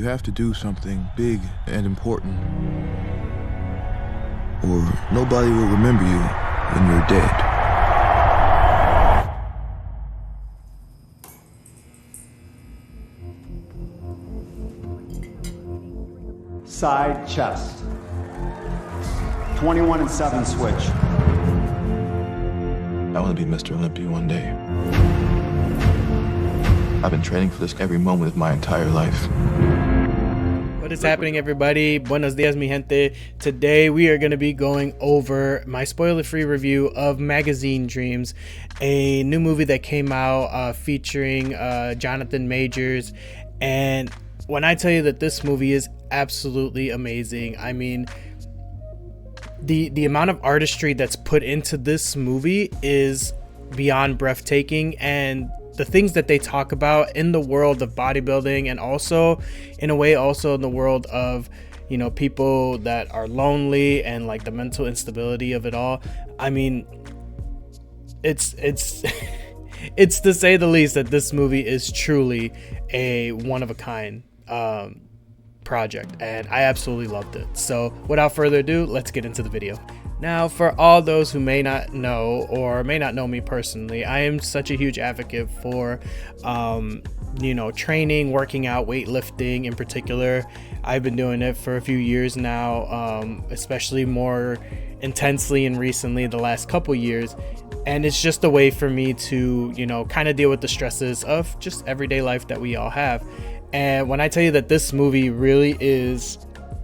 You have to do something big and important, or nobody will remember you when you're dead. Side chest. 21 and 7 switch. I want to be Mr. Olympia one day. I've been training for this every moment of my entire life. What is happening, everybody? Buenos dias, mi gente. Today we are going to be going over my spoiler-free review of Magazine Dreams, a new movie that came out featuring Jonathan Majors. And when I tell you that this movie is absolutely amazing, I mean, the amount of artistry that's put into this movie is beyond breathtaking, and the things that they talk about in the world of bodybuilding, and also in a way also in the world of, you know, people that are lonely and like the mental instability of it all. I mean, it's it's to say the least that this movie is truly a one-of-a-kind project, and I absolutely loved it. So without further ado, let's get into the video. Now, for all those who may not know or may not know me personally, I am such a huge advocate for you know, training, working out, weightlifting in particular. I've been doing it for a few years now, especially more intensely and recently the last couple years, and it's just a way for me to, you know, kind of deal with the stresses of just everyday life that we all have. And when I tell you that this movie really is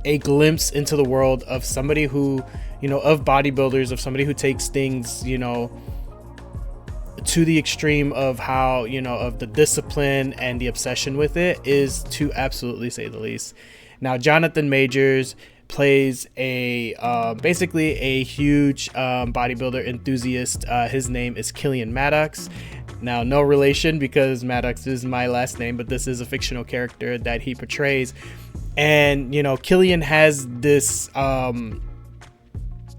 a glimpse into the world of somebody who, you know, of bodybuilders, of somebody who takes things, you know, to the extreme of how, you know, of the discipline and the obsession with it, is to absolutely say the least. Now, Jonathan Majors plays a basically a huge bodybuilder enthusiast. His name is Killian Maddox. Now, no relation, because Maddox is my last name, but this is a fictional character that he portrays. And, you know, Killian has this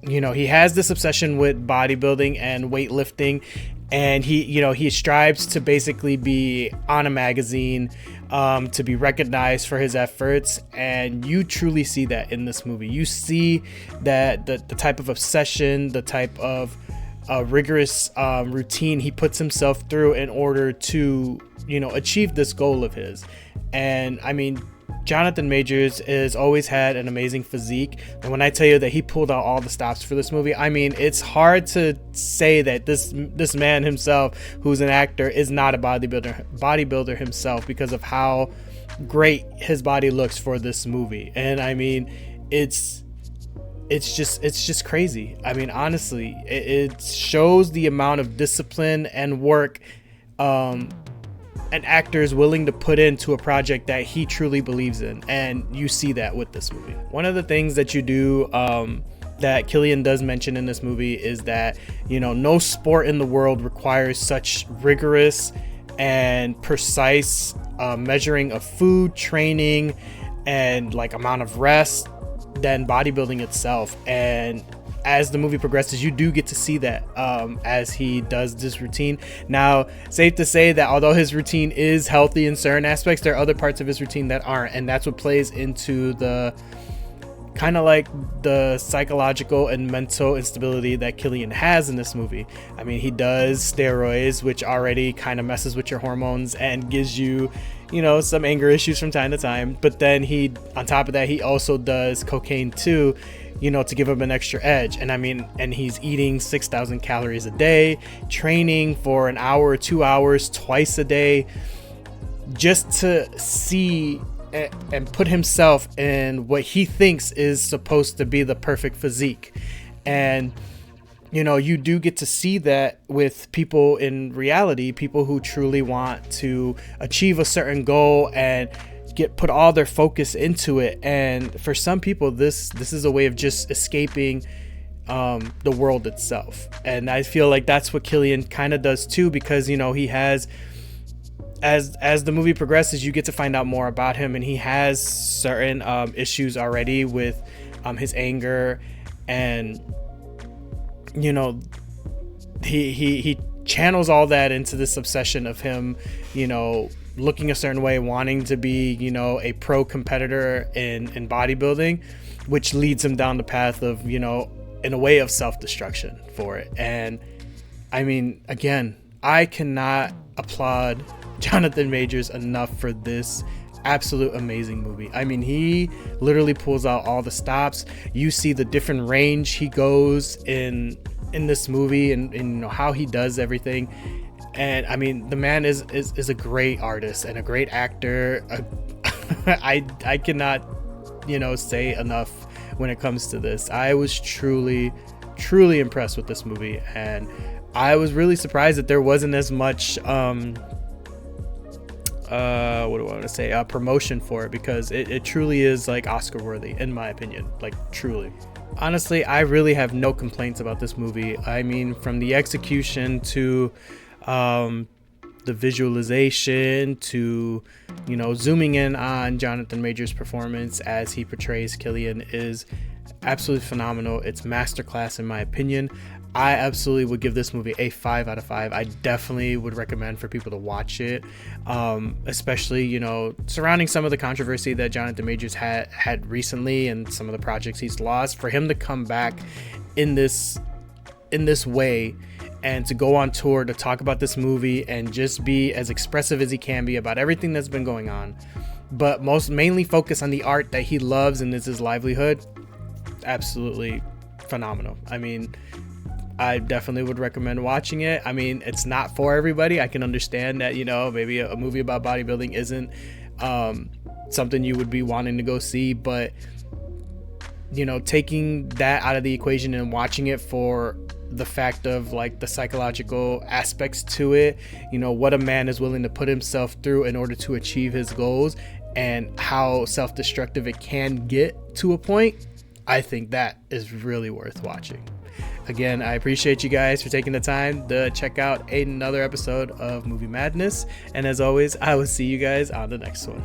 you know, he has this obsession with bodybuilding and weightlifting, and he, you know, he strives to basically be on a magazine, to be recognized for his efforts. And you truly see that in this movie. You see that the type of obsession, the type of rigorous routine he puts himself through in order to, you know, achieve this goal of his. And I mean, Jonathan Majors has always had an amazing physique, and when I tell you that he pulled out all the stops for this movie, I mean, it's hard to say that this man himself, who's an actor, is not a bodybuilder himself, because of how great his body looks for this movie. And I mean, it's just crazy. I mean, honestly, it shows the amount of discipline and work an actor is willing to put into a project that he truly believes in, and you see that with this movie. One of the things that you do, that Killian does mention in this movie, is that, you know, no sport in the world requires such rigorous and precise measuring of food, training, and like amount of rest than bodybuilding itself. And as the movie progresses, you do get to see that as he does this routine. Now, safe to say that although his routine is healthy in certain aspects, there are other parts of his routine that aren't, and that's what plays into the kind of like the psychological and mental instability that Killian has in this movie. I mean, he does steroids, which already kind of messes with your hormones and gives you, you know, some anger issues from time to time. But then he, on top of that, he also does cocaine too, you know, to give him an extra edge. And I mean, and he's eating 6,000 calories a day, training for an hour or 2 hours twice a day, just to see and put himself in what he thinks is supposed to be the perfect physique. And, you know, you do get to see that with people in reality, people who truly want to achieve a certain goal and put all their focus into it. And for some people, this is a way of just escaping the world itself. And I feel like that's what Killian kind of does too, because, you know, he has, as the movie progresses, you get to find out more about him, and he has certain issues already with his anger, and, you know, he channels all that into this obsession of him, you know, looking a certain way, wanting to be, you know, a pro competitor in bodybuilding, which leads him down the path of, you know, in a way of self-destruction for it. And I mean, again, I cannot applaud Jonathan Majors enough for this absolute amazing movie. I mean, he literally pulls out all the stops. You see the different range he goes in this movie, and you know how he does everything. And I mean, the man is a great artist and a great actor. I cannot, you know, say enough when it comes to this. I was truly impressed with this movie, and I was really surprised that there wasn't as much what do I want to say, promotion for it, because it truly is like Oscar worthy, in my opinion. Like, truly. Honestly, I really have no complaints about this movie. I mean, from the execution to the visualization to, you know, zooming in on Jonathan Majors' performance as he portrays Killian is absolutely phenomenal. It's masterclass, in my opinion. I absolutely would give this movie a 5 out of 5. I definitely would recommend for people to watch it, especially, you know, surrounding some of the controversy that Jonathan Majors had recently and some of the projects he's lost. For him to come back in this way and to go on tour to talk about this movie and just be as expressive as he can be about everything that's been going on, but mainly focus on the art that he loves and is his livelihood, absolutely phenomenal. I mean, I definitely would recommend watching it. I mean, it's not for everybody. I can understand that, you know, maybe a movie about bodybuilding isn't something you would be wanting to go see, but, you know, taking that out of the equation and watching it for the fact of like the psychological aspects to it, you know, what a man is willing to put himself through in order to achieve his goals and how self-destructive it can get to a point, I think that is really worth watching. Again, I appreciate you guys for taking the time to check out another episode of Movie Madness. And as always, I will see you guys on the next one.